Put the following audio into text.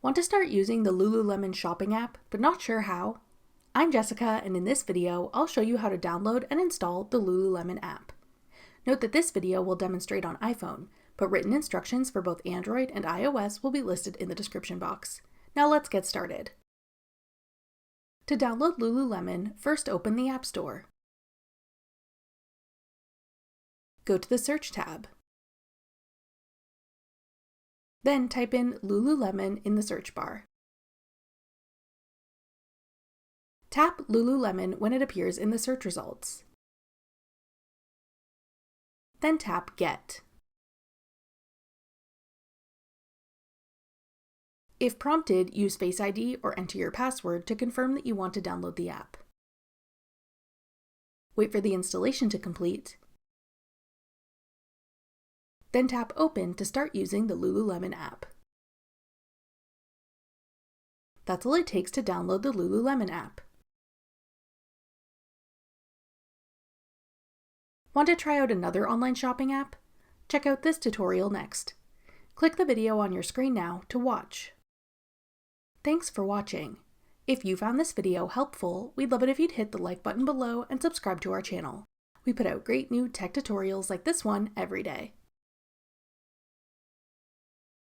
Want to start using the Lululemon shopping app, but not sure how? I'm Jessica, and in this video, I'll show you how to download and install the Lululemon app. Note that this video will demonstrate on iPhone, but written instructions for both Android and iOS will be listed in the description box. Now let's get started. To download Lululemon, first open the App Store. Go to the Search tab. Then type in Lululemon in the search bar. Tap Lululemon when it appears in the search results. Then tap Get. If prompted, use Face ID or enter your password to confirm that you want to download the app. Wait for the installation to complete. Then tap Open to start using the Lululemon app. That's all it takes to download the Lululemon app. Want to try out another online shopping app? Check out this tutorial next. Click the video on your screen now to watch. Thanks for watching. If you found this video helpful, we'd love it if you'd hit the like button below and subscribe to our channel. We put out great new tech tutorials like this one every day.